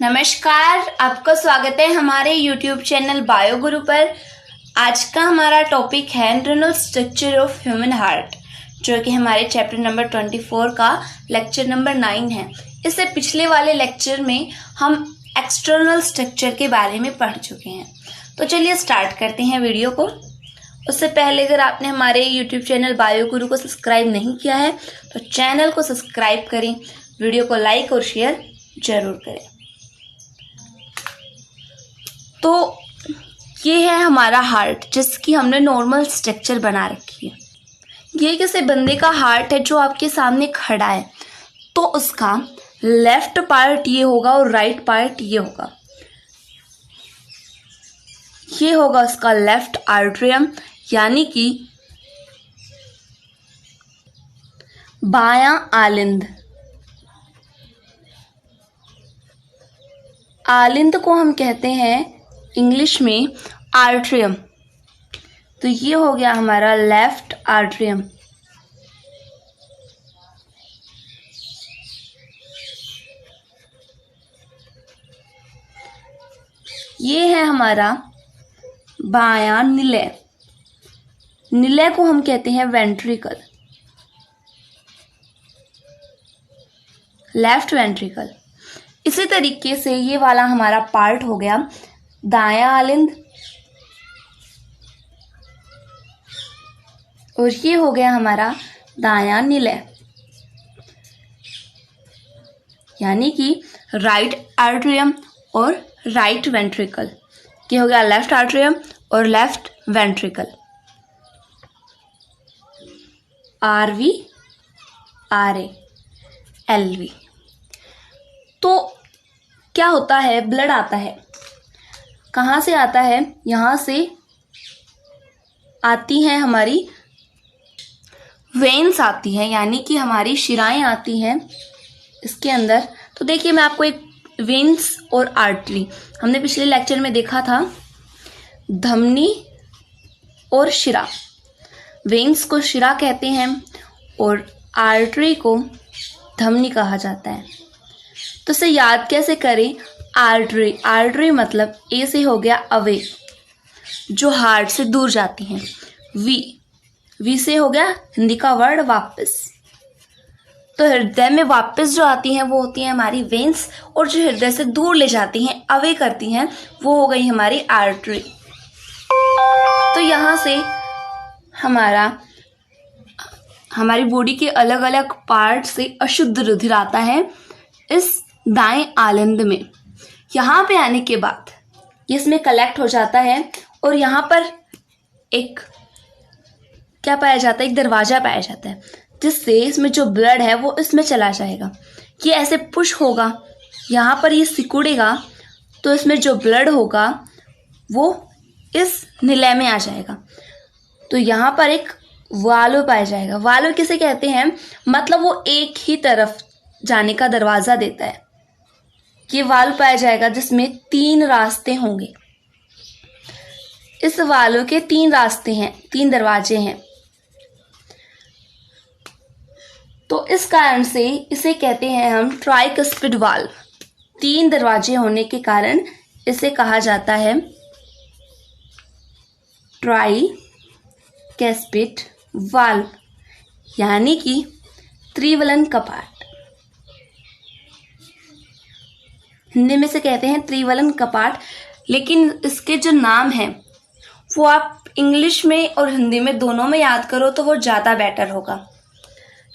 नमस्कार, आपका स्वागत है हमारे YouTube चैनल बायो गुरु पर। आज का हमारा टॉपिक है internal structure of human heart, जो कि हमारे चैप्टर नंबर 24 का लेक्चर नंबर 9 है। इससे पिछले वाले लेक्चर में हम एक्सटर्नल स्ट्रक्चर के बारे में पढ़ चुके हैं। तो चलिए स्टार्ट करते हैं वीडियो को। उससे पहले अगर आपने हमारे YouTube चैनल बायो गुरु को सब्सक्राइब नहीं किया है तो चैनल को सब्सक्राइब करें, वीडियो को लाइक और शेयर जरूर करें। तो ये है हमारा हार्ट, जिसकी हमने नॉर्मल स्ट्रक्चर बना रखी है। ये किसी बंदे का हार्ट है जो आपके सामने खड़ा है, तो उसका लेफ्ट पार्ट ये होगा और राइट पार्ट ये होगा। ये होगा उसका लेफ्ट आर्टरियम, यानी कि बायां आलिंद। आलिंद को हम कहते हैं इंग्लिश में आर्टरियम। तो ये हो गया हमारा लेफ्ट आर्टरियम। ये है हमारा बायां निलय। निलय को हम कहते हैं वेंट्रिकल, लेफ्ट वेंट्रिकल। इसी तरीके से ये वाला हमारा पार्ट हो गया दायां आलिंद, और ये हो गया हमारा दायां निलय, यानी कि राइट आर्टरियम और राइट वेंट्रिकल। ये हो गया लेफ्ट आर्टरियम और left ventricle. RV, RA, LV. तो क्या होता है, ब्लड आता है। कहाँ से आता है? यहाँ से आती हैं हमारी वेन्स आती हैं, यानी कि हमारी शिराएं आती हैं इसके अंदर। तो देखिए, मैं आपको एक वेन्स और आर्टरी, हमने पिछले लेक्चर में देखा था धमनी और शिरा। वेन्स को शिरा कहते हैं और आर्टरी को धमनी कहा जाता है। तो इसे याद कैसे करें? आर्टरी, आर्टरी मतलब ए से हो गया अवे, जो हार्ट से दूर जाती हैं। वी से हो गया हिंदी का वर्ड वापस। तो हृदय में वापस जो आती हैं वो होती हैं हमारी वेन्स, और जो हृदय से दूर ले जाती हैं, अवे करती हैं, वो हो गई हमारी आर्टरी। तो यहाँ से हमारी बॉडी के अलग अलग पार्ट से अशुद्ध रुधिर आता है इस दाएं आलिंद में। यहाँ पे आने के बाद इसमें कलेक्ट हो जाता है, और यहाँ पर एक क्या पाया जाता है? एक दरवाजा पाया जाता है, जिससे इसमें जो ब्लड है वो इसमें चला जाएगा। ये ऐसे पुश होगा, यहाँ पर ये सिकुड़ेगा, तो इसमें जो ब्लड होगा वो इस निलय में आ जाएगा। तो यहाँ पर एक वाल्व पाया जाएगा। वाल्व किसे कहते हैं? मतलब वो एक ही तरफ जाने का दरवाजा देता है। ये वाल्व पाया जाएगा जिसमें 3 रास्ते होंगे। इस वाल्व के 3 रास्ते हैं, 3 दरवाजे हैं। तो इस कारण से इसे कहते हैं हम ट्राइकस्पिड वाल्व। 3 दरवाजे होने के कारण इसे कहा जाता है ट्राइकस्पिड वाल्व, यानी कि त्रिवलन कपाट। हिंदी में से कहते हैं त्रिवलन कपाट, लेकिन इसके जो नाम है वो आप इंग्लिश में और हिंदी में दोनों में याद करो तो वो ज़्यादा बेटर होगा।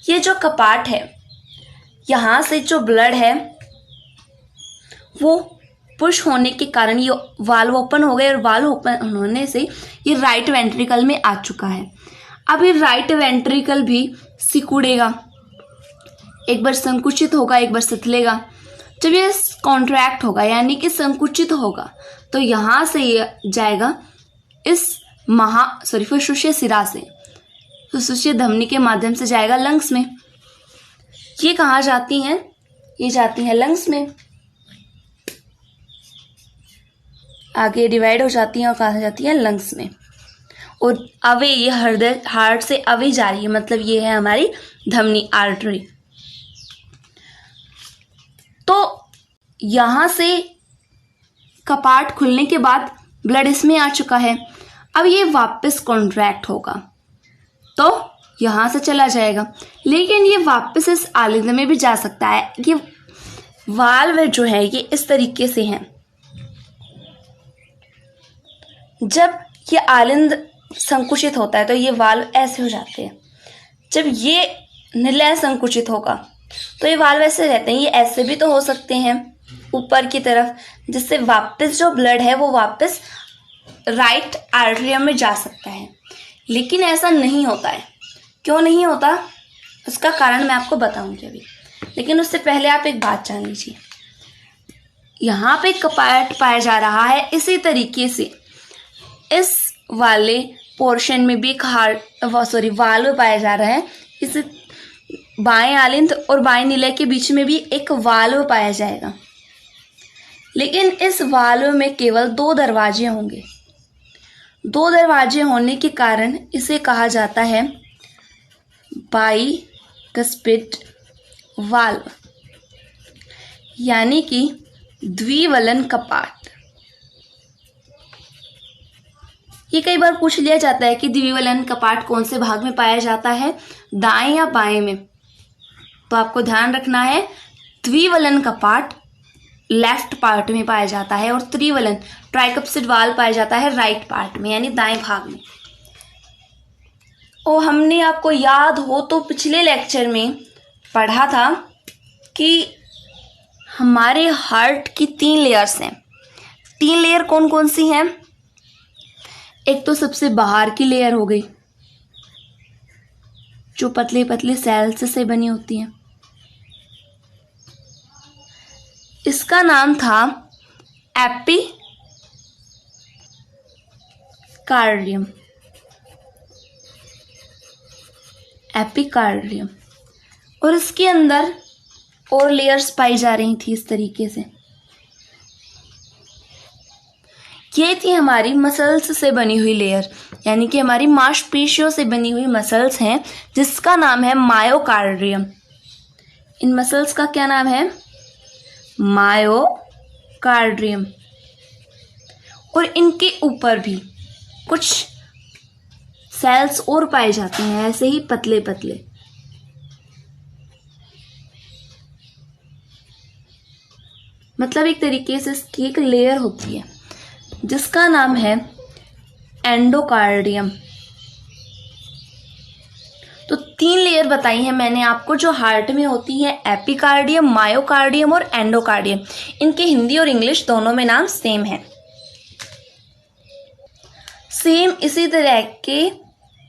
ये जो कपाट है, यहाँ से जो ब्लड है वो पुश होने के कारण ये वाल्व ओपन हो गए, और वाल्व ओपन होने से ये राइट वेंट्रिकल में आ चुका है। अब ये राइट वेंट्रिकल भी सिकुड़ेगा, एक बार संकुचित होगा, एक बार सिथलेगा। जब ये कॉन्ट्रैक्ट होगा, यानी कि संकुचित होगा, तो यहाँ से ये जाएगा इस फुसफुसीय सिरा से, फुसफुसीय धमनी के माध्यम से जाएगा लंग्स में। ये कहाँ जाती हैं? ये जाती हैं लंग्स में, आगे डिवाइड हो जाती हैं और कहाँ जाती हैं? लंग्स में। और अवे, ये हृदय हार्ट से अवे जा रही है, मतलब ये है हमारी धमनी, आर्टरी। तो यहाँ से कपाट खुलने के बाद ब्लड इसमें आ चुका है। अब ये वापस कॉन्ट्रैक्ट होगा तो यहाँ से चला जाएगा, लेकिन ये वापस इस आलिंद में भी जा सकता है। ये वाल्व जो है ये इस तरीके से है। जब ये आलिंद संकुचित होता है तो ये वाल्व ऐसे हो जाते हैं। जब ये निलय संकुचित होगा तो ये वाल्व ऐसे रहते हैं। ये ऐसे भी तो हो सकते हैं ऊपर की तरफ, जिससे वापस जो ब्लड है वो वापस राइट आर्टरियम में जा सकता है, लेकिन ऐसा नहीं होता है। क्यों नहीं होता उसका कारण मैं आपको बताऊंगी अभी, लेकिन उससे पहले आप एक बात जान लीजिए। यहाँ पे कपाट पाया जा रहा है, इसी तरीके से इस वाले पोर्शन में भी एक वाल्व पाया जा रहा है। इस बाएं आलिंद और बाएं निलय के बीच में भी एक वाल्व पाया जाएगा, लेकिन इस वाल्व में केवल 2 दरवाजे होंगे। 2 दरवाजे होने के कारण इसे कहा जाता है बाइकस्पिड वाल्व, यानी कि द्विवलन कपाट। ये कई बार पूछ लिया जाता है कि द्विवलन कपाट कौन से भाग में पाया जाता है, दाएं या बाएं में। तो आपको ध्यान रखना है द्विवलन कपाट लेफ्ट पार्ट में पाया जाता है और त्रिवलन ट्राइकप्सिड वाल्व पाया जाता है राइट पार्ट में, यानी दाएं भाग में। और हमने आपको याद हो तो पिछले लेक्चर में पढ़ा था कि हमारे हार्ट की 3 लेयर्स हैं। 3 लेयर कौन कौन सी हैं? एक तो सबसे बाहर की लेयर हो गई जो पतले पतले सेल्स से बनी होती है, इसका नाम था एपिकार्डियम। एपिकार्डियम। और इसके अंदर और लेयर्स पाई जा रही थी इस तरीके से। ये थी हमारी मसल्स से बनी हुई लेयर, यानी कि हमारी मांसपेशियों से बनी हुई मसल्स हैं, जिसका नाम है मायोकार्डियम। इन मसल्स का क्या नाम है? मायोकार्डियम। और इनके ऊपर भी कुछ सेल्स और पाए जाते हैं, ऐसे ही पतले पतले। मतलब एक तरीके से इसकी एक लेयर होती है जिसका नाम है एंडोकार्डियम। तो 3 लेयर बताई है मैंने आपको जो हार्ट में होती है, एपिकार्डियम, मायोकार्डियम और एंडोकार्डियम। इनके हिंदी और इंग्लिश दोनों में नाम सेम है। सेम इसी तरह के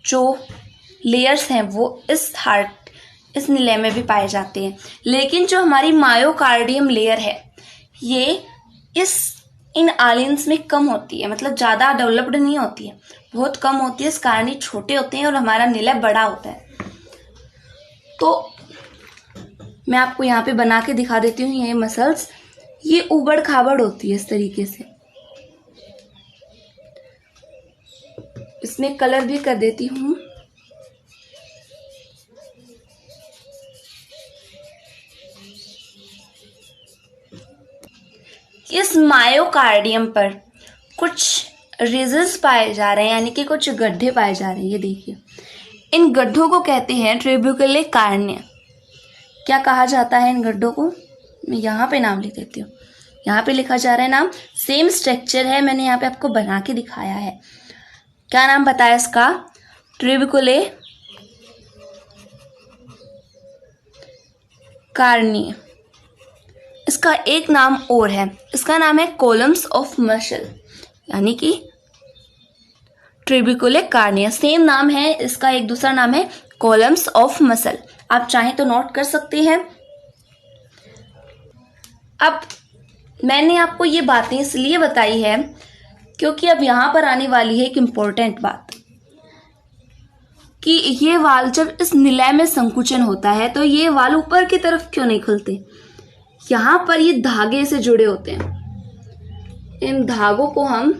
जो लेयर्स हैं वो इस निलय में भी पाए जाते हैं, लेकिन जो हमारी मायोकार्डियम लेयर है ये इन आलिन्स में कम होती है। मतलब ज़्यादा डेवलप्ड नहीं होती है, बहुत कम होती है। इस कारण ये छोटे होते हैं और हमारा निलय बड़ा होता है। तो मैं आपको यहाँ पे बना के दिखा देती हूँ। ये मसल्स ये उबड़ खाबड़ होती है इस तरीके से। इसमें कलर भी कर देती हूँ। इस मायोकार्डियम पर कुछ रिजेस पाए जा रहे हैं, यानी कि कुछ गड्ढे पाए जा रहे हैं। ये देखिए, इन गड्ढों को कहते हैं ट्यूबिकुले कार्निया। क्या कहा जाता है इन गड्ढों को? मैं यहाँ पे नाम लिख देती हूँ। यहाँ पे लिखा जा रहा है नाम, सेम स्ट्रक्चर है, मैंने यहाँ पे आपको बना के दिखाया है। क्या नाम बताया इसका? ट्यूबिकुले कार्निया। इसका एक नाम और है, इसका नाम है कॉलम्स ऑफ मसल, यानी कि ट्यूबिकुले कार्निया। सेम नाम है इसका, एक दूसरा नाम है कॉलम्स ऑफ मसल। आप चाहें तो नोट कर सकते हैं। अब मैंने आपको ये बातें इसलिए बताई है क्योंकि अब यहां पर आने वाली है एक इम्पोर्टेंट बात कि ये वाल जब इस निलय में संकुचन होता है तो ये वाल ऊपर की तरफ क्यों नहीं खुलते? यहाँ पर ये धागे से जुड़े होते हैं। इन धागों को हम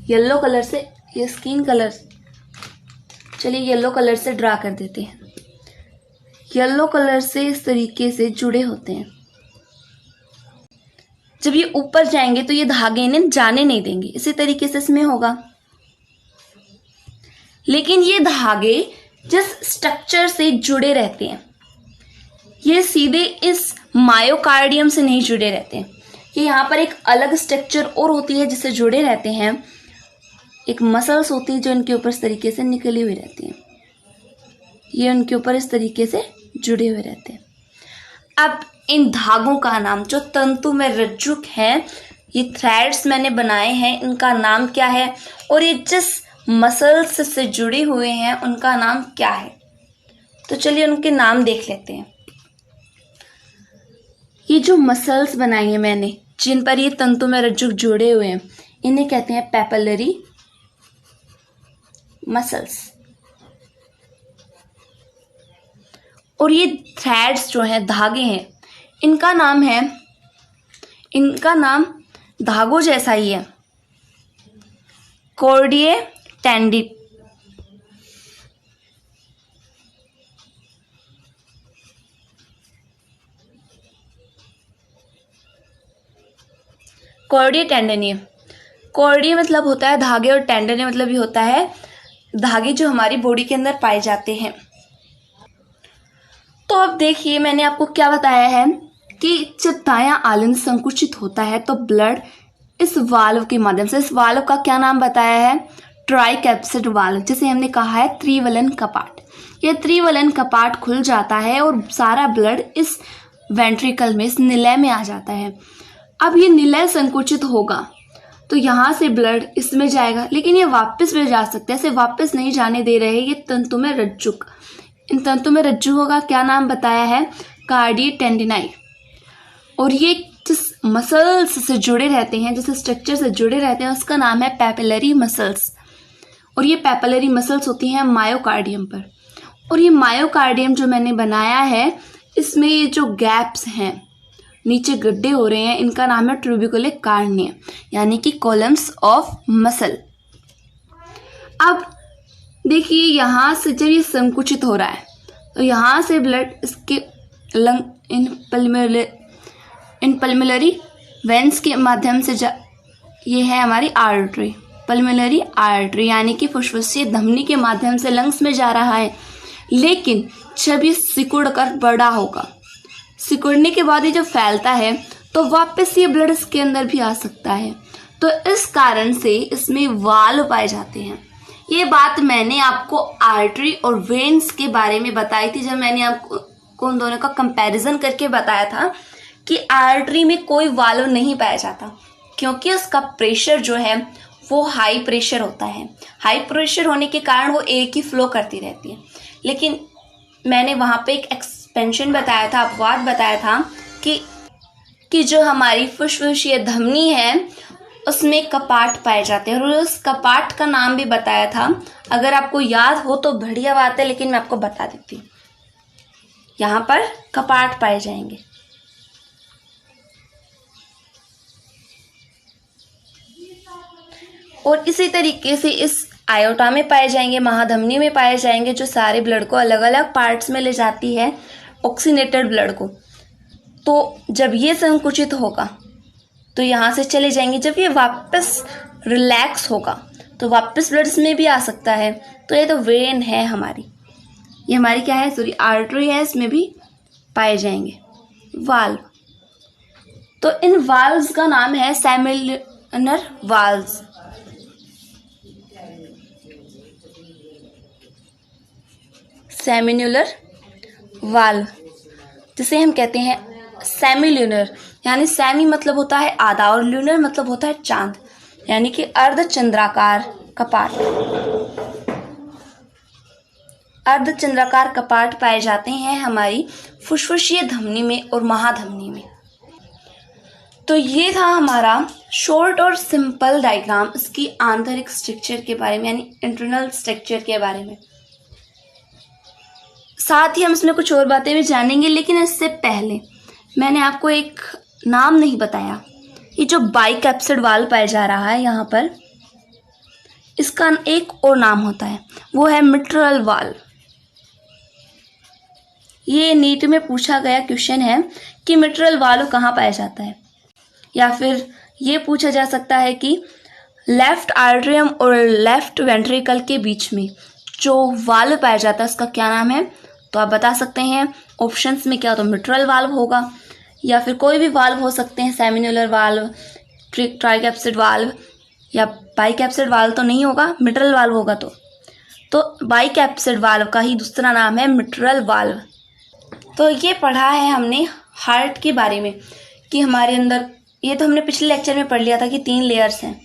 येलो कलर से, ये स्किन कलर, चलिए येलो कलर से ड्रा कर देते हैं। येलो कलर से इस तरीके से जुड़े होते हैं। जब ये ऊपर जाएंगे तो ये धागे इन्हें जाने नहीं देंगे, इसी तरीके से इसमें होगा। लेकिन ये धागे जिस स्ट्रक्चर से जुड़े रहते हैं, ये सीधे इस मायोकार्डियम से नहीं जुड़े रहते हैं। ये यहाँ पर एक अलग स्ट्रक्चर और होती है जिससे जुड़े रहते हैं, एक मसल्स होती है जो इनके ऊपर इस तरीके से निकली हुई रहती हैं, ये उनके ऊपर इस तरीके से जुड़े हुए रहते हैं। अब इन धागों का नाम, जो तंतु में रज्जुक हैं, ये थ्रेड्स मैंने बनाए हैं, इनका नाम क्या है, और ये जिस मसल्स से जुड़े हुए हैं उनका नाम क्या है। तो चलिए उनके नाम देख लेते हैं। ये जो मसल्स बनाई हैं मैंने, जिन पर ये तंतु में रज्जुक जुड़े हुए हैं, इन्हें कहते हैं पैपिलरी मसल्स। और ये थ्रेड्स जो हैं, धागे हैं, इनका नाम धागों जैसा ही है, कॉर्डिये टेंडी। कॉर्डिये टेंडनी। कॉर्डिये मतलब होता है धागे और टेंडनी मतलब ये होता है धागे जो हमारी बॉडी के अंदर पाए जाते हैं। तो अब देखिए मैंने आपको क्या बताया है कि जब दायां आलन संकुचित होता है तो ब्लड इस वाल्व के माध्यम से, इस वाल्व का क्या नाम बताया है, ट्राइकैप्सिड वाल्व, जिसे हमने कहा है त्रिवलन कपाट। यह त्रिवलन कपाट खुल जाता है और सारा ब्लड इस वेंट्रिकल में, इस निलय में आ जाता है। अब ये निलय संकुचित होगा तो यहाँ से ब्लड इसमें जाएगा, लेकिन ये वापस भी जा सकता है, इसे वापस नहीं जाने दे रहे ये तंतु में रज्जुक। इन तंतु में रज्जुकों का क्या नाम बताया है, कार्डिये टेंडिनाई। और ये जिस मसल्स से जुड़े रहते हैं, जिस स्ट्रक्चर से जुड़े रहते हैं, उसका नाम है पैपिलरी मसल्स। और ये पैपिलरी मसल्स होती हैं मायोकार्डियम पर। और ये मायोकार्डियम जो मैंने बनाया है, इसमें ये जो गैप्स हैं, नीचे गड्ढे हो रहे हैं, इनका नाम है ट्यूबिकुलर कार्निया, यानी कि कॉलम्स ऑफ मसल। अब देखिए यहाँ से जब ये संकुचित हो रहा है तो यहाँ से ब्लड इसके लंग इन पल्मोनरी वेंस के माध्यम से ये है हमारी आर्टरी, पल्मोनरी आर्टरी, यानी कि फुसफुसीय धमनी के माध्यम से लंग्स में जा रहा है। लेकिन जब ये सिकुड़ कर बड़ा होगा, सिकुड़ने के बाद ये जब फैलता है तो वापस ये ब्लड इसके अंदर भी आ सकता है। तो इस कारण से इसमें वाल्व पाए जाते हैं। ये बात मैंने आपको आर्टरी और वेन्स के बारे में बताई थी, जब मैंने आपको उन दोनों का कंपैरिजन करके बताया था कि आर्टरी में कोई वाल्व नहीं पाया जाता, क्योंकि उसका प्रेशर जो है वो हाई प्रेशर होता है। हाई प्रेशर होने के कारण वो एक ही फ्लो करती रहती है। लेकिन मैंने वहाँ पे एक एक्सपेंशन बताया था, अपवाद बताया था कि जो हमारी फुसफुसीय धमनी है उसमें कपाट पाए जाते हैं, और उस कपाट का नाम भी बताया था। अगर आपको याद हो तो बढ़िया बात है, लेकिन मैं आपको बता देती हूँ। यहाँ पर कपाट पाए जाएंगे। और इसी तरीके से इस आयोटा में पाए जाएंगे, महाधमनी में पाए जाएंगे, जो सारे ब्लड को अलग अलग पार्ट्स में ले जाती है, ऑक्सीनेटेड ब्लड को। तो जब ये संकुचित होगा तो यहाँ से चले जाएंगे। जब ये वापस रिलैक्स होगा तो वापस ब्लड इसमें भी आ सकता है। तो ये तो वेन है हमारी, ये हमारी क्या है, सॉरी आर्टरी है, इसमें भी पाए जाएंगे वाल्व। तो इन वाल्व्स का नाम है सेमिन्युलर वाल्व्स। सेमिन्युलर वाल्व जिसे हम कहते हैं सेमिल्यूनर, यानी सेमी मतलब होता है आधा और ल्यूनर मतलब होता है चांद, यानी कि अर्धचंद्राकार कपाट। अर्धचंद्राकार कपाट पाए जाते हैं हमारी फुसफुसीय धमनी में और महाधमनी में। तो ये था हमारा शॉर्ट और सिंपल डायग्राम इसकी आंतरिक स्ट्रक्चर के बारे में, यानी इंटरनल स्ट्रक्चर के बारे में। साथ ही हम इसमें कुछ और बातें भी जानेंगे, लेकिन इससे पहले मैंने आपको एक नाम नहीं बताया। ये जो बाइकैप्सिड वाल्व पाया जा रहा है यहाँ पर, इसका एक और नाम होता है, वो है मिट्रल वाल्व। ये नीट में पूछा गया क्वेश्चन है कि मिट्रल वाल्व कहाँ पाया जाता है। या फिर ये पूछा जा सकता है कि लेफ्ट आर्टरियम और लेफ्ट वेंट्रिकल के बीच में जो वाल्व पाया जाता है उसका क्या नाम है? तो आप बता सकते हैं ऑप्शंस में क्या, तो मिट्रल वाल्व होगा, या फिर कोई भी वाल्व हो सकते हैं, सेमिन्यूलर वाल्व, ट्राइकैप्सिड वाल्व, या बाइकैप्सिड वाल्व तो नहीं होगा, मिट्रल वाल्व होगा। तो बाइकैप्सिड वाल्व का ही दूसरा नाम है मिट्रल वाल्व। तो ये पढ़ा है हमने हार्ट के बारे में कि हमारे अंदर, ये तो हमने पिछले लेक्चर में पढ़ लिया था कि 3 लेयर्स हैं।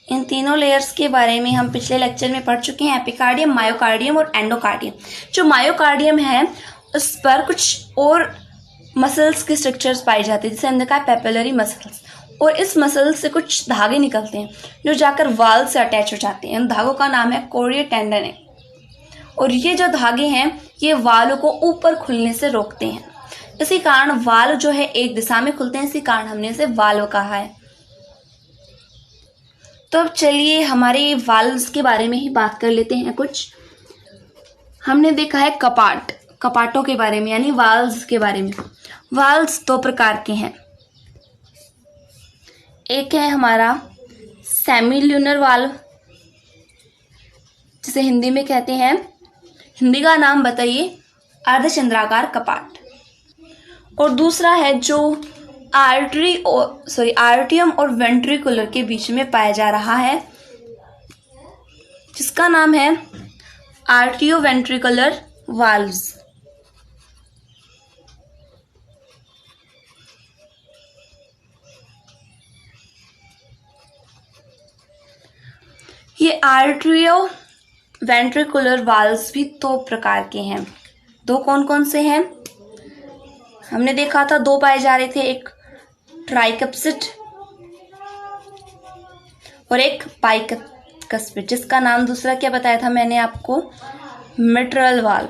इन तीनों लेयर्स के बारे में हम पिछले लेक्चर में पढ़ चुके हैं, एपिकार्डियम, मायोकार्डियम और एंडोकार्डियम। जो मायोकार्डियम है उस पर कुछ और मसल्स के स्ट्रक्चर्स पाए जाते हैं, जिसे हमने कहा पेपिलरी मसल्स, और इस मसल से कुछ धागे निकलते हैं जो जाकर वाल्व से अटैच हो जाते हैं। इन धागों का नाम है कोरिया टेंडन है, और ये जो धागे हैं ये वाल्व को ऊपर खुलने से रोकते हैं। इसी कारण वाल्व जो है एक दिशा में खुलते हैं, इसी कारण हमने इसे वाल्व कहा है। तो अब चलिए हमारे वाल्व्स के बारे में ही बात कर लेते हैं। कुछ हमने देखा है कपाट, कपाटों के बारे में, यानी वाल्व्स के बारे में। वाल्व्स 2 प्रकार के हैं। एक है हमारा सेमिल्यूनर वाल्व, जिसे हिंदी में कहते हैं, हिंदी का नाम बताइए, अर्धचंद्राकार कपाट। और दूसरा है जो आर्टियम और वेंट्रिकुलर के बीच में पाया जा रहा है, जिसका नाम है आर्टियो वेंट्रिकुलर वाल्व्स। ये आर्टियो वेंट्रिकुलर वाल्व्स भी 2 प्रकार के हैं। 2 कौन कौन से हैं? हमने देखा था 2 पाए जा रहे थे, एक ट्राइकैप्सिड और एक बाइकैप्सिड, जिसका नाम दूसरा क्या बताया था मैंने आपको? Mitral valve.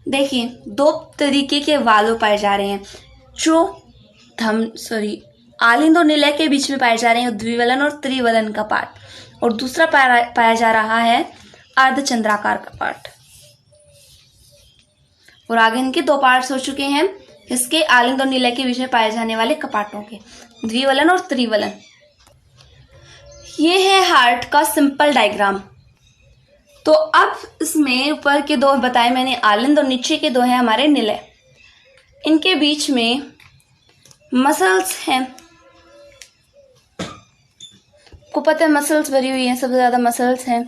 देखिए 2 तरीके के वाल्व पाए जा रहे हैं, जो आलिंद और निलय के बीच में पाए जा रहे हैं द्विवलन और त्रिवलन कपाट, और दूसरा पाया जा रहा है अर्धचंद्राकार कपाट। और आगे इनके 2 पार्ट्स हो चुके हैं, इसके आलिंद और निलय के बीच में पाए जाने वाले कपाटों के, द्विवलन और त्रिवलन। ये है हार्ट का सिंपल डायग्राम। तो अब इसमें ऊपर के 2 बताए मैंने आलिंद और नीचे के 2 हैं हमारे निलय। इनके बीच में मसल्स हैं, को पता है मसल्स भरी हुई हैं, सबसे ज्यादा मसल्स हैं।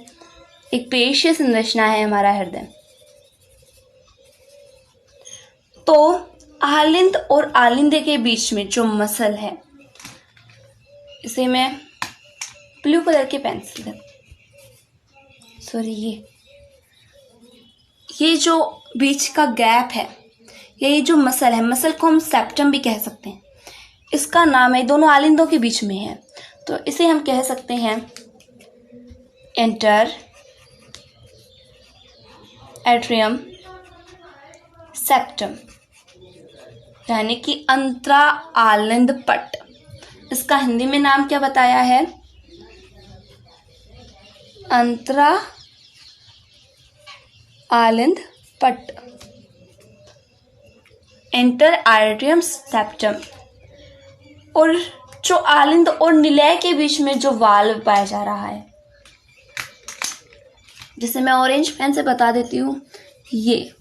एक पेशीय संरचना है हमारा हृदय। तो आलिंद और आलिंदे के बीच में जो मसल है, इसे मैं ब्लू कलर के पेंसिल, ये जो बीच का गैप है, ये जो मसल है, मसल को हम सेप्टम भी कह सकते हैं। इसका नाम है, दोनों आलिंदों के बीच में है, तो इसे हम कह सकते हैं इंटर एट्रियम सेप्टम, यानी कि अंतरा आलिंद पट। इसका हिंदी में नाम क्या बताया है? अंतरा आलिंद पट, इंटर आर्टियम सेप्टम। और जो आलिंद और निलय के बीच में जो वाल्व पाया जा रहा है, जिसे मैं ऑरेंज पेन से बता देती हूँ, ये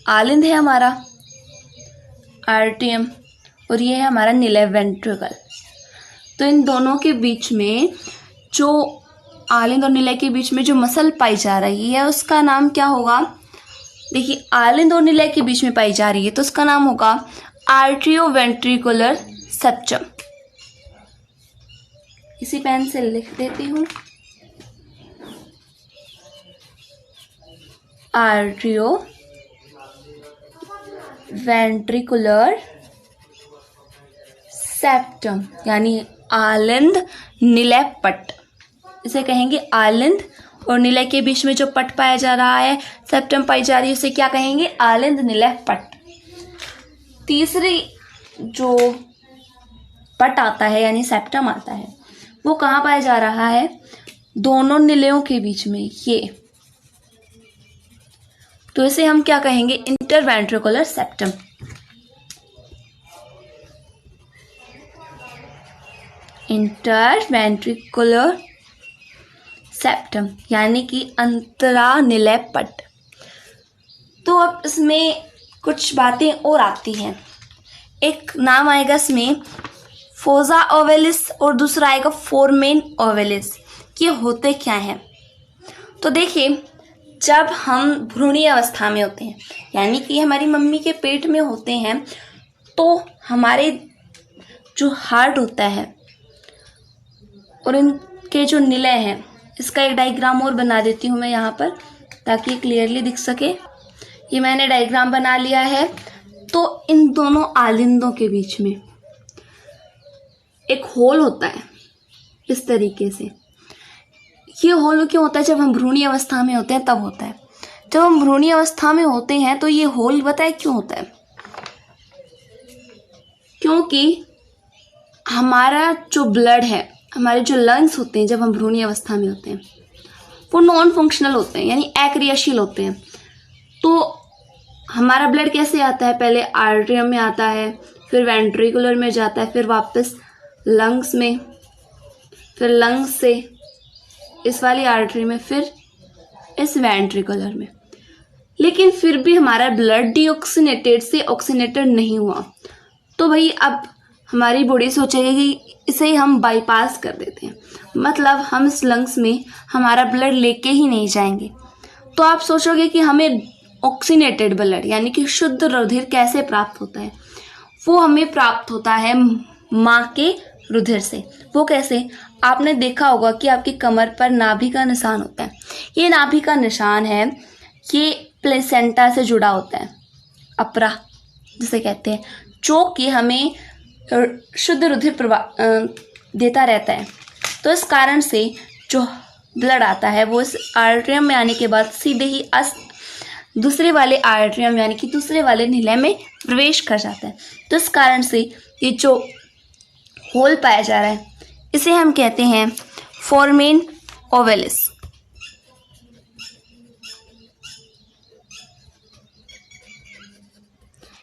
आलिंद है हमारा आर्टियम, और ये है हमारा निलय वेंट्रिकल। तो इन दोनों के बीच में, जो आलिंद और निलय के बीच में जो मसल पाई जा रही है, उसका नाम क्या होगा? देखिए आलिंद और निलय के बीच में पाई जा रही है, तो उसका नाम होगा आर्टियो वेंट्रिकुलर सेप्टम। इसी पेन से लिख देती हूँ, आर्टियो वेंट्रिकुलर सेप्टम, यानी आलिंद निलय पट। इसे कहेंगे आलिंद और निलय के बीच में जो पट पाया जा रहा है, सेप्टम पाई जा रही है, उसे क्या कहेंगे? आलिंद निलय पट। तीसरी जो पट आता है यानी सेप्टम आता है, वो कहाँ पाया जा रहा है? दोनों निलयों के बीच में, ये। तो इसे हम क्या कहेंगे? Interventricular septum. इंटरवेंट्रिकुलर सेप्टम यानी कि अंतरानिलय पट। तो अब इसमें कुछ बातें और आती हैं। एक नाम आएगा इसमें फोसा ओवेलिस और दूसरा आएगा फोरमेन ओवेलिस। ये होते क्या हैं? तो देखिए, जब हम भ्रूणीय अवस्था में होते हैं यानी कि हमारी मम्मी के पेट में होते हैं, तो हमारे जो हार्ट होता है और इनके जो निलय हैं, इसका एक डायग्राम और बना देती हूँ मैं यहाँ पर ताकि क्लियरली दिख सके। ये मैंने डायग्राम बना लिया है। तो इन दोनों आलिंदों के बीच में एक होल होता है इस तरीके से। ये होल क्यों होता है? जब हम भ्रूणीय अवस्था में होते हैं तब होता है। जब हम भ्रूणीय अवस्था में होते हैं तो ये होल बताए क्यों होता है? क्योंकि हमारा जो ब्लड है, हमारे जो लंग्स होते हैं जब हम भ्रूणीय अवस्था में होते हैं, वो नॉन फंक्शनल होते हैं यानी अक्रियाशील होते हैं। तो हमारा ब्लड कैसे आता है? पहले आर्टरियम में आता है, फिर वेंट्रिकुलर में जाता है, फिर वापस लंग्स में, फिर लंग्स से इस वाली आर्टरी में, फिर इस वेंट्रिकुलर में। लेकिन फिर भी हमारा ब्लड डीऑक्सीनेटेड से ऑक्सीनेटेड नहीं हुआ। तो भाई अब हमारी बॉडी सोचेगी कि इसे हम बाईपास कर देते हैं, मतलब हम इस लंग्स में हमारा ब्लड लेके ही नहीं जाएंगे। तो आप सोचोगे कि हमें ऑक्सीनेटेड ब्लड यानी कि शुद्ध रुधिर कैसे प्राप्त होता है? वो हमें प्राप्त होता है माँ के रुधिर से। वो कैसे? आपने देखा होगा कि आपकी कमर पर नाभि का निशान होता है। ये नाभि का निशान है, ये प्लेसेंटा से जुड़ा होता है, अपरा जिसे कहते हैं, जो कि हमें शुद्ध रुधिर देता रहता है। तो इस कारण से जो ब्लड आता है वो इस आर्टरियम में आने के बाद सीधे ही दूसरे वाले आर्टरियम यानी कि दूसरे वाले निलय में प्रवेश कर जाता है। तो इस कारण से ये जो होल पाया जा रहा है इसे हम कहते हैं फोरमेन ओवेलिस।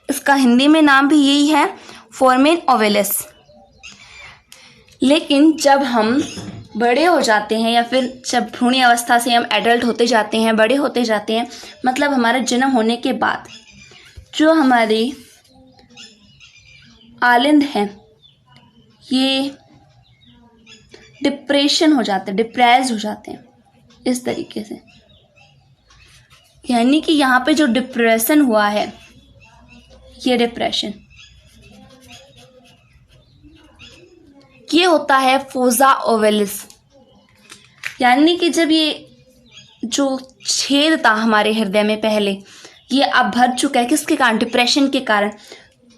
इसका हिंदी में नाम भी यही है, फोरमेन ओवेलिस। लेकिन जब हम बड़े हो जाते हैं या फिर जब भ्रूणीय अवस्था से हम एडल्ट होते जाते हैं, बड़े होते जाते हैं, मतलब हमारा जन्म होने के बाद जो हमारे आलिंद हैं ये डिप्रेशन हो जाते हैं, डिप्रेस्ड हो जाते हैं इस तरीके से। यानी कि यहाँ पे जो डिप्रेशन हुआ है, ये डिप्रेशन ये होता है फोसा ओवेलिस। यानी कि जब ये जो छेद था हमारे हृदय में पहले, ये अब भर चुका है। किसके कारण? डिप्रेशन के कारण।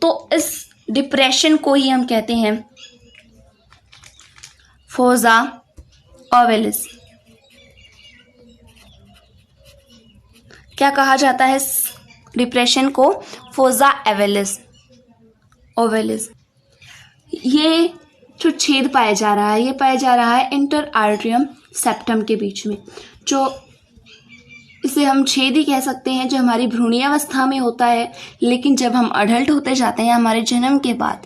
तो इस डिप्रेशन को ही हम कहते हैं फोसा ओवेलिस। क्या कहा जाता है इस डिप्रेशन को? Fossa ovalis. ये जो छेद पाया जा रहा है, ये पाया जा रहा है इंटर आर्टरियम सेप्टम के बीच में, जो इसे हम छेद ही कह सकते हैं, जो हमारी भ्रूणीय अवस्था में होता है। लेकिन जब हम अडल्ट होते जाते हैं, हमारे जन्म के बाद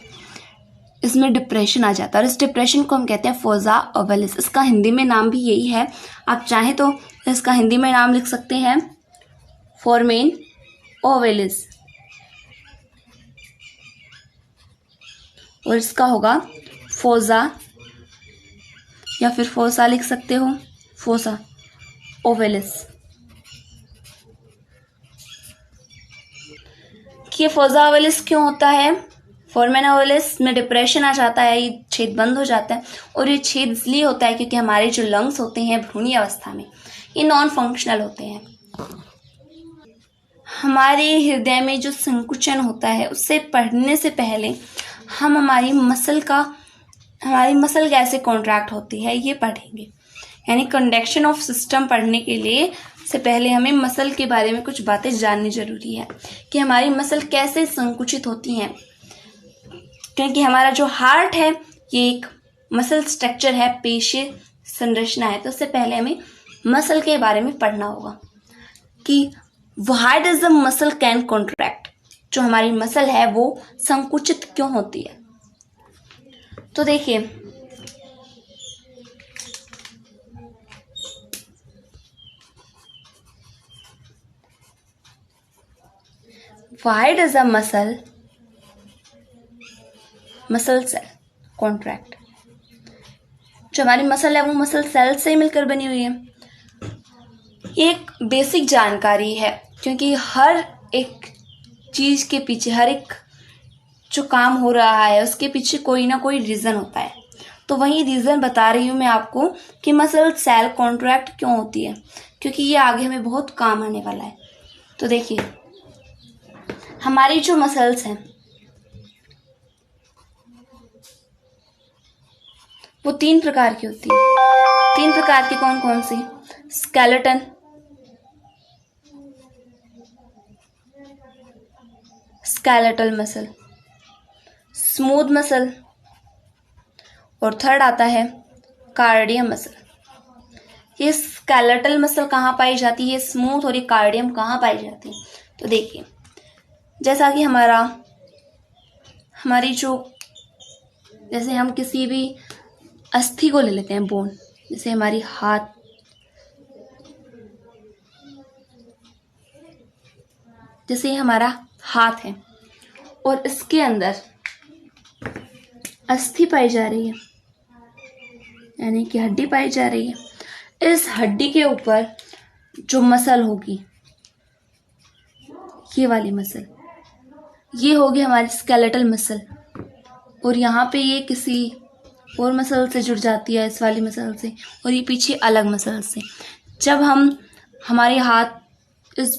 इसमें डिप्रेशन आ जाता है और इस डिप्रेशन को हम कहते हैं फोसा ओवेलिस। इसका हिंदी में नाम भी यही है। आप चाहें तो इसका हिंदी में नाम लिख सकते हैं फोरमेन ओवेलिस, और इसका होगा फोसा या फिर फोसा लिख सकते हो, फोसा ओवेलिस। ये फोसा ओवेलिस क्यों होता है? फोरमेन ओवेलिस में डिप्रेशन आ जाता है, ये छेद बंद हो जाता है। और ये छेद इसलिए होता है क्योंकि हमारे जो लंग्स होते हैं भ्रूणीय अवस्था में, ये नॉन फंक्शनल होते हैं। हमारे हृदय में जो संकुचन होता है उससे पढ़ने से पहले हम हमारी मसल कैसे कॉन्ट्रैक्ट होती है ये पढ़ेंगे। यानी कंडक्शन ऑफ सिस्टम पढ़ने के लिए से पहले हमें मसल के बारे में कुछ बातें जाननी जरूरी है कि हमारी मसल कैसे संकुचित होती हैं। क्योंकि हमारा जो हार्ट है ये एक मसल स्ट्रक्चर है, पेशीय संरचना है। तो उससे पहले हमें मसल के बारे में पढ़ना होगा कि why does the muscle can contract, जो हमारी मसल है वो संकुचित क्यों होती है। तो देखिए, why does a muscle cell contract, जो हमारी मसल है वो मसल सेल से ही मिलकर बनी हुई है। ये एक बेसिक जानकारी है, क्योंकि हर एक चीज के पीछे, हर एक जो काम हो रहा है उसके पीछे कोई ना कोई रीजन होता है। तो वही रीजन बता रही हूँ मैं आपको कि मसल सेल कॉन्ट्रैक्ट क्यों होती है, क्योंकि ये आगे हमें बहुत काम आने वाला है। तो देखिए, हमारी जो मसल्स हैं वो 3 प्रकार की होती है। 3 प्रकार की कौन कौन सी? Skeleton, skeletal muscle, smooth muscle, और थर्ड आता है कार्डियम मसल। ये स्केलेटल मसल कहाँ पाई जाती है, स्मूथ और ये कार्डियम कहाँ पाई जाती है? तो देखिए, जैसा कि हमारी जो, जैसे हम किसी भी अस्थि को ले लेते हैं, बोन, जैसे हमारी हाथ, जैसे हमारा हाथ है और इसके अंदर अस्थि पाई जा रही है, यानी कि हड्डी पाई जा रही है। इस हड्डी के ऊपर जो मसल होगी, ये वाली मसल, ये होगी हमारी स्केलेटल मसल, और यहाँ पे ये किसी और मसल से जुड़ जाती है, इस वाली मसल से, और ये पीछे अलग मसल से। जब हमारे हाथ इस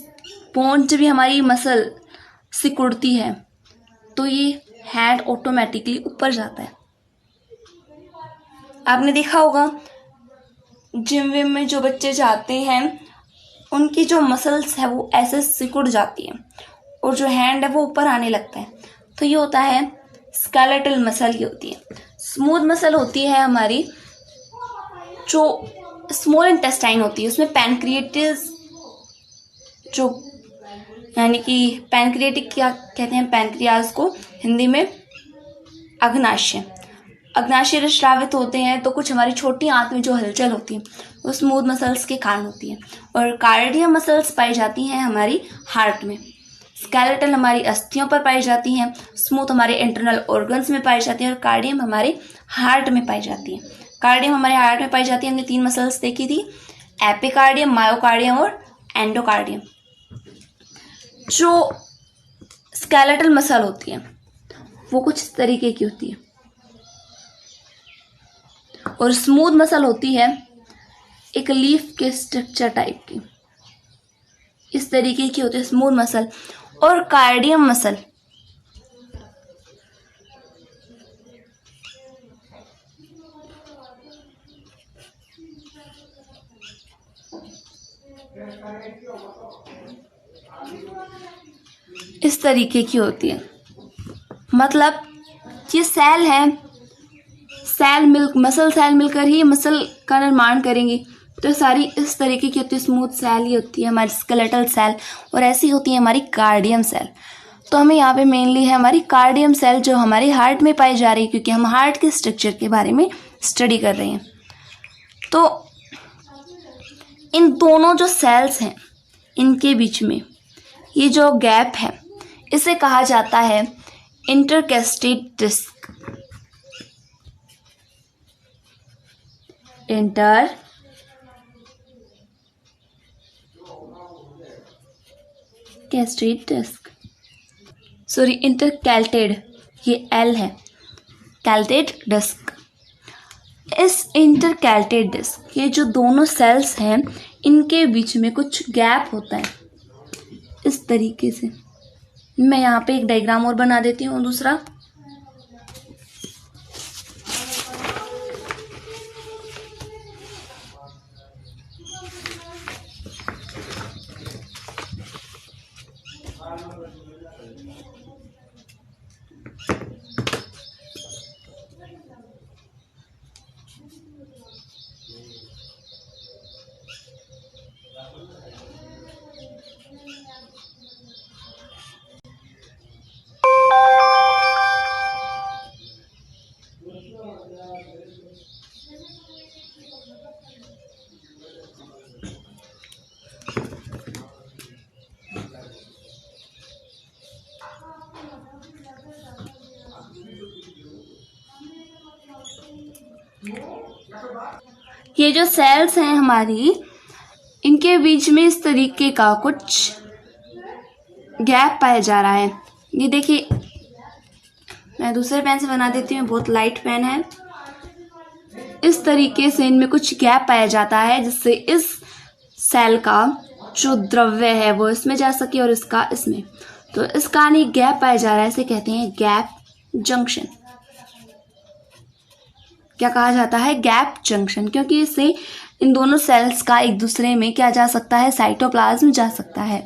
बोन जब भी हमारी मसल सिकुड़ती है तो ये हैंड ऑटोमेटिकली ऊपर जाता है। आपने देखा होगा जिम विम में जो बच्चे जाते हैं उनकी जो मसल्स है वो ऐसे सिकुड़ जाती है और जो हैंड है वो ऊपर आने लगता है। तो ये होता है स्केलेटल मसल की होती है। स्मूथ मसल होती है हमारी जो स्मॉल इंटेस्टाइन होती है, उसमें पैनक्रिएटिस, जो यानी कि पैनक्रिएटिक, क्या कहते हैं पैनक्रियाज को हिंदी में, अग्नाशय, अग्नाशय स्रावित होते हैं। तो कुछ हमारी छोटी आंत में जो हलचल होती है वो स्मूथ मसल्स के कारण होती है। और कार्डियम मसल्स पाई जाती हैं हमारी हार्ट में। स्केलेटल हमारी अस्थियों पर पाई जाती हैं, स्मूथ हमारे इंटरनल ऑर्गन्स में पाई जाती है, और कार्डियम हमारे हार्ट में पाई जाती है। कार्डियम हमारे हार्ट में पाई जाती है। हमने 3 मसल्स देखी थी, एपिकार्डियम, मायोकार्डियम और एंडोकार्डियम। जो स्केलेटल मसल होती है वो कुछ इस तरीके की होती है, और स्मूथ मसल होती है एक लीफ के स्ट्रक्चर टाइप की, इस तरीके की होती है स्मूथ मसल। और कार्डियम मसल इस तरीके की होती है। मतलब ये सेल है, मसल सेल मिलकर ही मसल का निर्माण करेंगे। तो सारी इस तरीके की होती है, स्मूथ सेल ही होती है हमारी स्केलेटल सेल, और ऐसी होती है हमारी कार्डियम सेल। तो हमें यहाँ पे मेनली है हमारी कार्डियम सेल जो हमारे हार्ट में पाई जा रही है, क्योंकि हम हार्ट के स्ट्रक्चर के बारे में स्टडी कर रहे हैं। तो इन दोनों जो सेल्स हैं इनके बीच में ये जो गैप है इसे कहा जाता है इंटरकैस्टेड डिस्क। इंटरकैस्टेड डिस्क, सॉरी इंटरकैल्टेड, ये एल है, कैल्टेड डिस्क। इस इंटरकैल्टेड डिस्क, ये जो दोनों सेल्स हैं इनके बीच में कुछ गैप होता है इस तरीके से। मैं यहाँ पे एक डायग्राम और बना देती हूँ दूसरा। ये जो सेल्स हैं हमारी, इनके बीच में इस तरीके का कुछ गैप पाया जा रहा है। ये देखिए, मैं दूसरे पेन से बना देती हूँ, बहुत लाइट पेन है। इस तरीके से इनमें कुछ गैप पाया जाता है जिससे इस सेल का जो द्रव्य है वो इसमें जा सके और इसका इसमें। तो इस कारण एक गैप पाया जा रहा है, इसे कहते हैं गैप जंक्शन। क्या कहा जाता है? गैप जंक्शन, क्योंकि इससे इन दोनों सेल्स का एक दूसरे में क्या जा सकता है? साइटोप्लाज्म जा सकता है।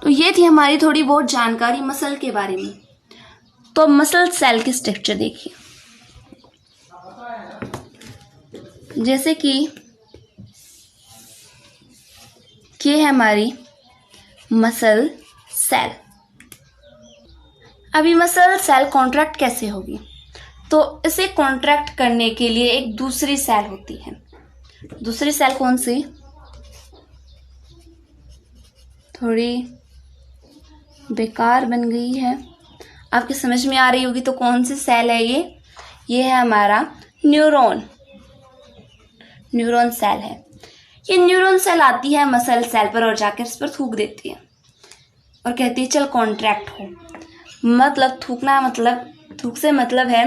तो ये थी हमारी थोड़ी बहुत जानकारी मसल के बारे में। तो मसल सेल की स्ट्रक्चर देखिए, जैसे कि ये है हमारी मसल सेल। अभी मसल सेल कॉन्ट्रैक्ट कैसे होगी? तो इसे कॉन्ट्रैक्ट करने के लिए एक दूसरी सेल होती है। दूसरी सेल कौन सी? थोड़ी बेकार बन गई है, आपकी समझ में आ रही होगी। तो कौन सी सेल है ये है हमारा न्यूरॉन। न्यूरॉन सेल है। ये न्यूरॉन सेल आती है मसल सेल पर और जाकर इस पर थूक देती है और कहती है चल कॉन्ट्रैक्ट हो। मतलब थूकना, मतलब थूक से मतलब है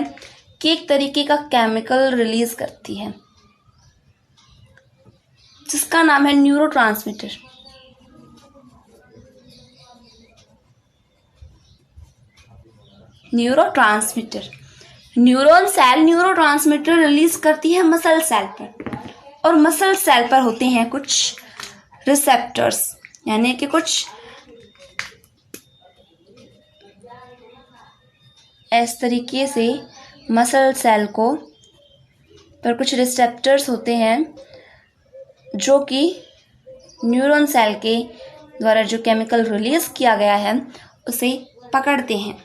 कि एक तरीके का केमिकल रिलीज करती है जिसका नाम है neurotransmitter. Neurotransmitter, neuron cell neurotransmitter release करती है मसल सेल पर, और मसल सेल पर होते हैं कुछ रिसेप्टर्स, यानी कि कुछ इस तरीके से मसल सेल को पर कुछ रिसेप्टर्स होते हैं जो कि न्यूरॉन सेल के द्वारा जो केमिकल रिलीज किया गया है उसे पकड़ते हैं।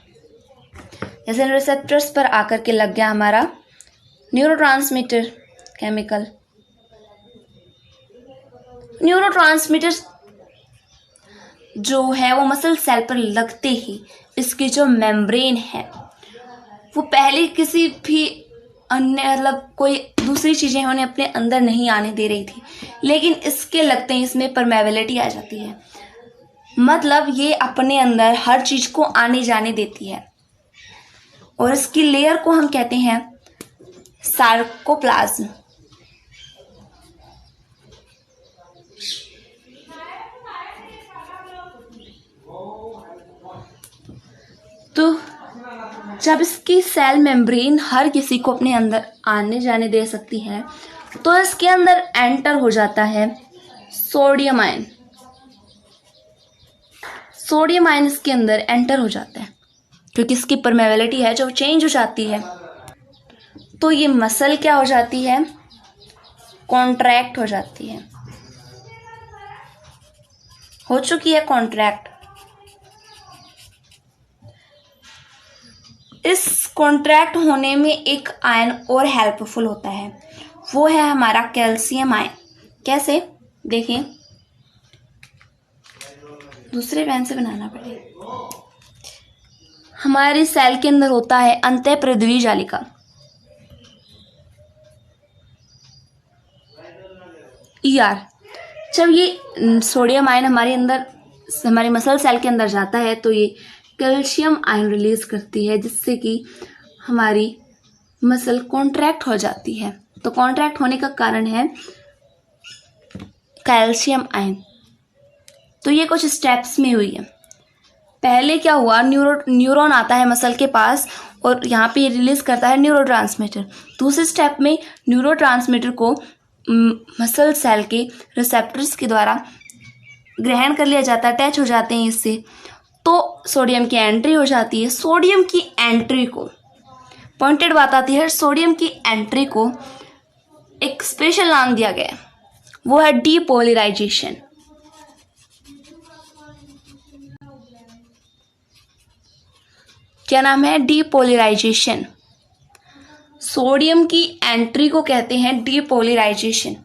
जैसे रिसेप्टर्स पर आकर के लग गया हमारा न्यूरोट्रांसमीटर केमिकल। न्यूरोट्रांसमीटर जो है वो मसल सेल पर लगते ही इसकी जो मेम्ब्रेन है वो पहले किसी भी अन्य मतलब कोई दूसरी चीजें उन्हें अपने अंदर नहीं आने दे रही थी, लेकिन इसके लगते ही इसमें परमेबिलिटी आ जाती है। मतलब ये अपने अंदर हर चीज को आने जाने देती है और इसकी लेयर को हम कहते हैं सार्कोप्लाज्म। तो जब इसकी सेल मेम्ब्रेन हर किसी को अपने अंदर आने जाने दे सकती है तो इसके अंदर एंटर हो जाता है सोडियम आयन। सोडियम आयन इसके अंदर एंटर हो जाता है क्योंकि इसकी परमेबिलिटी है जो चेंज हो जाती है। तो ये मसल क्या हो जाती है? कॉन्ट्रैक्ट हो जाती है, हो चुकी है कॉन्ट्रैक्ट। इस कॉन्ट्रैक्ट होने में एक आयन और हेल्पफुल होता है, वो है हमारा कैल्शियम आयन। कैसे? देखिए, दूसरे पेन से बनाना पड़ेगा। हमारे सेल के अंदर होता है अंतःपृथ्वी जालिका। ER। जब ये सोडियम आयन हमारे अंदर हमारे मसल सेल के अंदर जाता है तो ये कैल्शियम आयन रिलीज करती है जिससे कि हमारी मसल कॉन्ट्रैक्ट हो जाती है। तो कॉन्ट्रैक्ट होने का कारण है कैल्शियम आयन। तो ये कुछ स्टेप्स में हुई है। पहले क्या हुआ? न्यूरॉन आता है मसल के पास और यहाँ पे ये रिलीज करता है न्यूरोट्रांसमीटर। दूसरे स्टेप में न्यूरोट्रांसमीटर को मसल सेल के रिसेप्टर्स के द्वारा ग्रहण कर लिया जाता है, अटैच हो जाते हैं इससे, तो सोडियम की एंट्री हो जाती है। सोडियम की एंट्री को पॉइंटेड बात आती है, सोडियम की एंट्री को एक स्पेशल नाम दिया गया है, वो है डीपोलराइजेशन। क्या नाम है? डीपोलराइजेशन। सोडियम की एंट्री को कहते हैं डीपोलराइजेशन।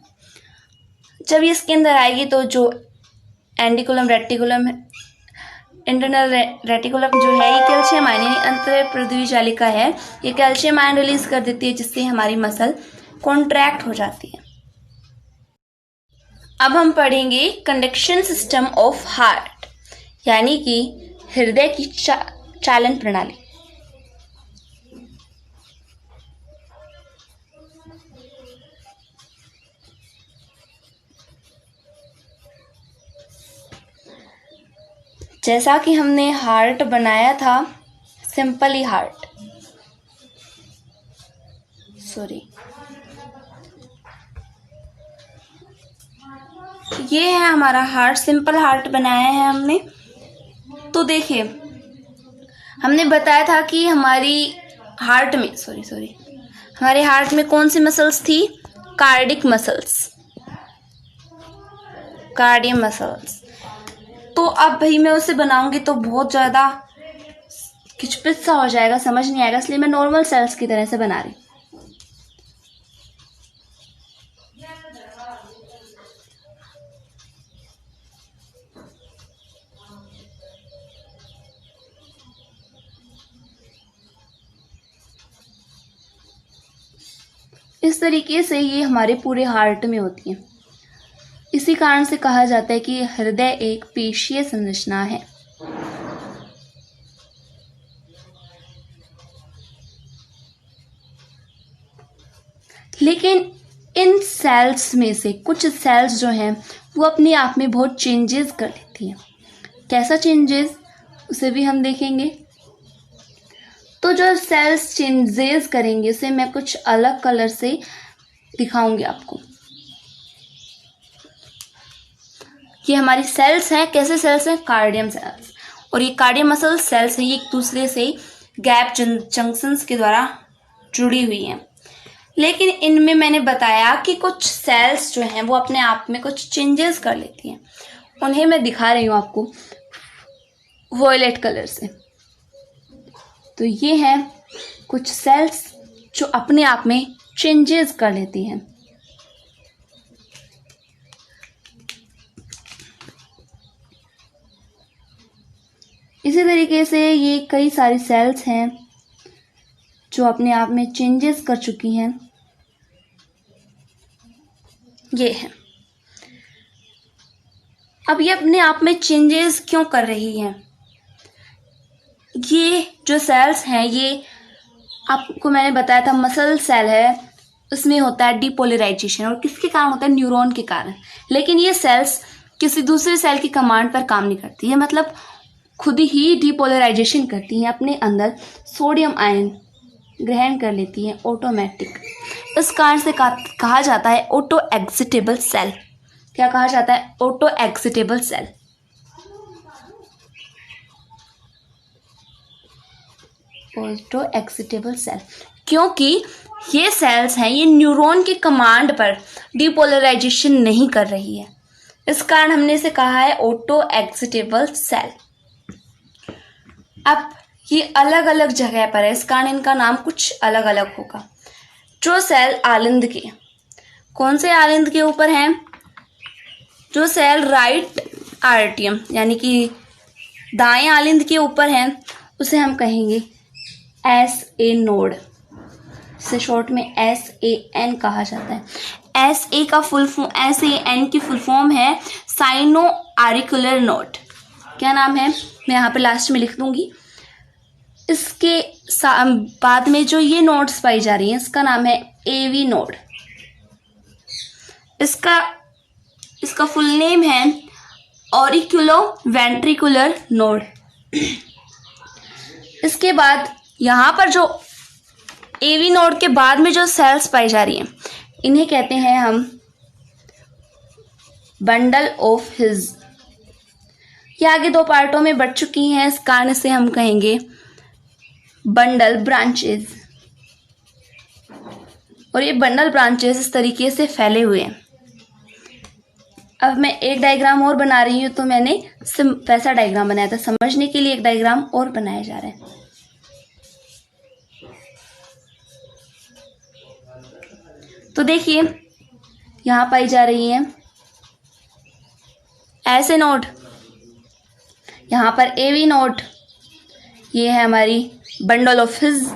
जब ये इसके अंदर आएगी तो जो एंडिकुलम रेटिकुलम इंटरनल रेटिकुलम जो है ये कैल्शियम आयन यानी अंतःपृथ्वी जालिका है, ये कैल्शियम आयन रिलीज कर देती है जिससे हमारी मसल कॉन्ट्रैक्ट हो जाती है। अब हम पढ़ेंगे कंडक्शन सिस्टम ऑफ हार्ट यानी कि हृदय की चालन प्रणाली। जैसा कि हमने हार्ट बनाया था सिंपली हार्ट, ये है हमारा हार्ट, सिंपल हार्ट बनाया है हमने। तो देखिए हमने बताया था कि हमारी हार्ट में हमारे हार्ट में कौन सी मसल्स थी? Cardiac muscles, cardium muscles. तो अब भाई मैं उसे बनाऊंगी तो बहुत ज़्यादा खिचपिच सा हो जाएगा, समझ नहीं आएगा, इसलिए मैं नॉर्मल सेल्स की तरह से बना रही। इस तरीके से ये हमारे पूरे हार्ट में होती है। इसी कारण से कहा जाता है कि हृदय एक पेशीय संरचना है। लेकिन इन सेल्स में से कुछ सेल्स जो हैं वो अपने आप में बहुत चेंजेस कर लेती हैं। कैसा चेंजेस, उसे भी हम देखेंगे। तो जो सेल्स चेंजेस करेंगे उसे मैं कुछ अलग कलर से दिखाऊंगी आपको। ये हमारी सेल्स हैं, कैसे सेल्स हैं? Cardium cells. और ये कार्डियम मसल सेल्स हैं, ये एक दूसरे से गैप जंक्शंस के द्वारा जुड़ी हुई हैं। लेकिन इनमें मैंने बताया कि कुछ सेल्स जो हैं वो अपने आप में कुछ चेंजेस कर लेती हैं, उन्हें मैं दिखा रही हूँ आपको वॉयलेट कलर से। तो ये हैं कुछ सेल्स जो अपने आप में चेंजेस कर लेती हैं। इसी तरीके से ये कई सारी सेल्स हैं जो अपने आप में चेंजेस कर चुकी हैं। ये है। अब ये अपने आप में चेंजेस क्यों कर रही हैं? ये जो सेल्स हैं ये आपको मैंने बताया था मसल सेल है, उसमें होता है डिपोलराइजेशन। और किसके कारण होता है? न्यूरॉन के कारण। लेकिन ये सेल्स किसी दूसरे सेल की कमांड पर काम नहीं करती है, मतलब खुद ही डिपोलराइजेशन करती हैं, अपने अंदर सोडियम आयन ग्रहण कर लेती हैं ऑटोमेटिक। इस कारण से कहा जाता है ऑटो एक्सिटेबल सेल। क्या कहा जाता है? Auto excitable cell. Auto excitable cell क्योंकि ये सेल्स हैं ये न्यूरॉन की कमांड पर डिपोलराइजेशन नहीं कर रही है, इस कारण हमने इसे कहा है ऑटो एक्सिटेबल सेल। अब ये अलग अलग जगह पर है, इस कारण इनका नाम कुछ अलग अलग होगा। जो सेल आलिंद के, कौन से आलिंद के ऊपर हैं? जो सेल राइट आर्टियम यानी कि दाएं आलिंद के ऊपर हैं उसे हम कहेंगे SA नोड, से शॉर्ट में SAN कहा जाता है। SAN की फुल फॉर्म है साइनो आरिकुलर नोड। क्या नाम है? मैं यहाँ पे लास्ट में लिख दूंगी। इसके बाद में जो ये नोड्स पाई जा रही हैं इसका नाम है AV नोड। इसका फुल नेम है ऑरिकुलो वेंट्रिकुलर नोड। इसके बाद यहाँ पर जो AV नोड के बाद में जो सेल्स पाई जा रही हैं इन्हें कहते हैं हम बंडल ऑफ हिज। ये आगे दो पार्टों में बढ़ चुकी हैं, इस कारण से हम कहेंगे बंडल ब्रांचेस। और ये बंडल ब्रांचेस इस तरीके से फैले हुए हैं। अब मैं एक डायग्राम और बना रही हूँ, तो मैंने वैसा डायग्राम बनाया था, समझने के लिए एक डायग्राम और बनाया जा रहा है। तो देखिए यहां पाई जा रही है ऐसे नोड, यहाँ पर AV नोड, ये है हमारी बंडल ऑफ हिज,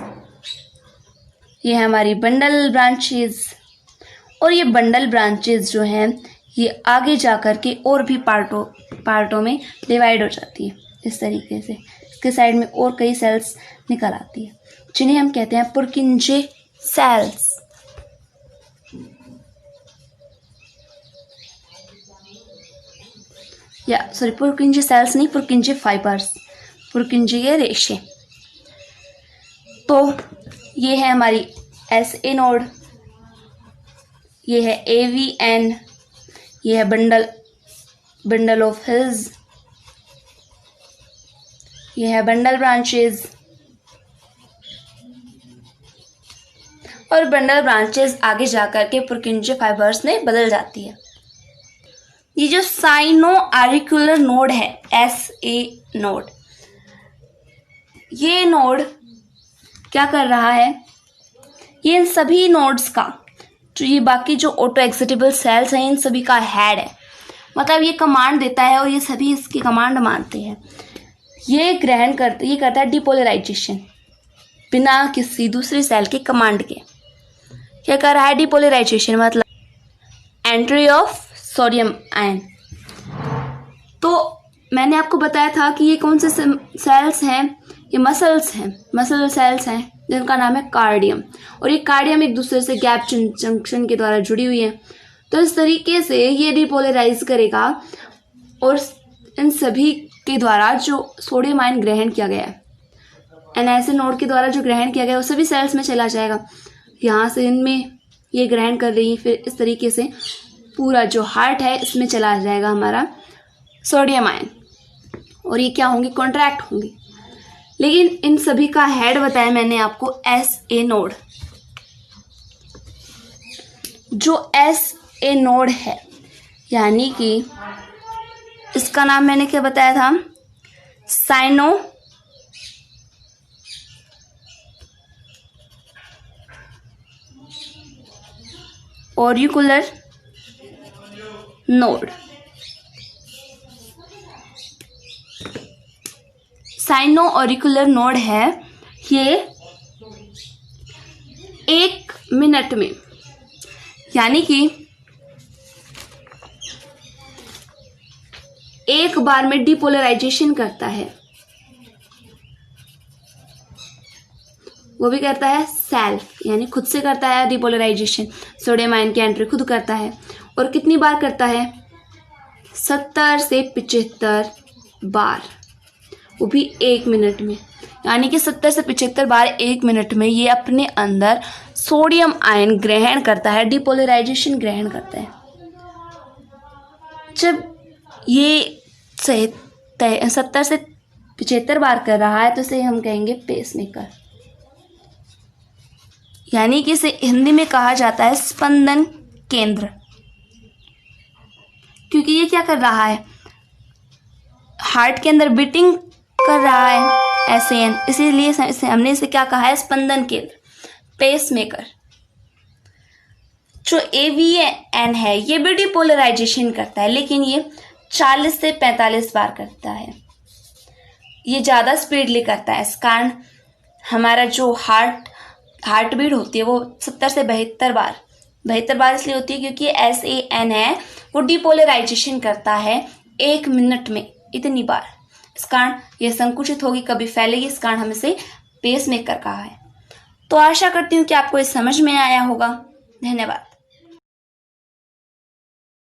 ये है हमारी बंडल ब्रांचेस। और ये बंडल ब्रांचेस जो हैं ये आगे जा कर के और भी पार्टों में डिवाइड हो जाती है। इस तरीके से इसके साइड में और कई सेल्स निकल आती है, जिन्हें हम कहते हैं पुरकिंजे सेल्स। या सॉरी, पुरकिंजे सेल्स नहीं, पुरकिंजे फाइबर्स, पुरकिंजे ये रेशे। तो ये है हमारी SA नोड, ये है AVN, ये है बंडल ऑफ हिज, ये है बंडल ब्रांचेस। और बंडल ब्रांचेस आगे जाकर के पुरकिंजे फाइबर्स में बदल जाती है। ये जो साइनो आरिकुलर नोड है, SA नोड, ये नोड क्या कर रहा है, ये इन सभी नोड्स का, जो ये बाकी जो ऑटो एक्सिटेबल सेल्स हैं, इन सभी का हेड है। मतलब ये कमांड देता है और ये सभी इसकी कमांड मानते हैं। ये करता है डिपोलराइजेशन बिना किसी दूसरे सेल के कमांड के। क्या कर रहा है? डिपोलराइजेशन, मतलब एंट्री ऑफ सोडियम आयन। तो मैंने आपको बताया था कि ये कौन से सेल्स हैं, ये मसल्स हैं, मसल सेल्स हैं जिनका नाम है कार्डियम। और ये कार्डियम एक दूसरे से गैप जंक्शन के द्वारा जुड़ी हुई है। तो इस तरीके से ये डिपोलराइज करेगा और इन सभी के द्वारा जो सोडियम आयन ग्रहण किया गया है, NSA नोड के द्वारा जो ग्रहण किया गया है, वो सभी सेल्स में चला जाएगा। यहाँ से इनमें ये ग्रहण कर रही है, फिर इस तरीके से पूरा जो हार्ट है इसमें चला जाएगा हमारा सोडियम आयन, और ये क्या होंगे? कॉन्ट्रैक्ट होंगे। लेकिन इन सभी का हेड बताया मैंने आपको SA नोड। जो SA नोड है, यानी कि इसका नाम मैंने क्या बताया था? Sino auricular node. Sino auricular node है, ये 1 मिनट में, यानी कि एक बार में डिपोलराइजेशन करता है। वो भी करता है सेल्फ, यानी खुद से करता है डिपोलराइजेशन। सोडियम आयन की एंट्री खुद करता है। और कितनी बार करता है? 70 से 75 बार, वो भी 1 मिनट में। यानी कि 70 से 75 बार 1 मिनट में ये अपने अंदर सोडियम आयन ग्रहण करता है, डिपोलराइजेशन ग्रहण करता है। जब ये 70 से 75 बार कर रहा है तो इसे हम कहेंगे पेसमेकर, यानी कि इसे हिंदी में कहा जाता है स्पंदन केंद्र। क्योंकि ये क्या कर रहा है? हार्ट के अंदर बीटिंग कर रहा है SAN, इसीलिए हमने इसे क्या कहा है? स्पंदन केंद्र, पेसमेकर। जो AVN है ये भी डिपोलराइजेशन करता है, लेकिन ये 40 से 45 बार करता है। ये ज़्यादा स्पीडली करता है। इस कारण हमारा जो हार्ट बीट होती है वो 70 से 72 बार इसलिए होती है क्योंकि SAN है वो डिपोलराइजेशन करता है 1 मिनट में इतनी बार। इस कारण यह संकुचित होगी, कभी फैलेगी, इस कारण हम इसे पेसमेकर कहा है। तो आशा करती हूँ कि आपको ये समझ में आया होगा। धन्यवाद।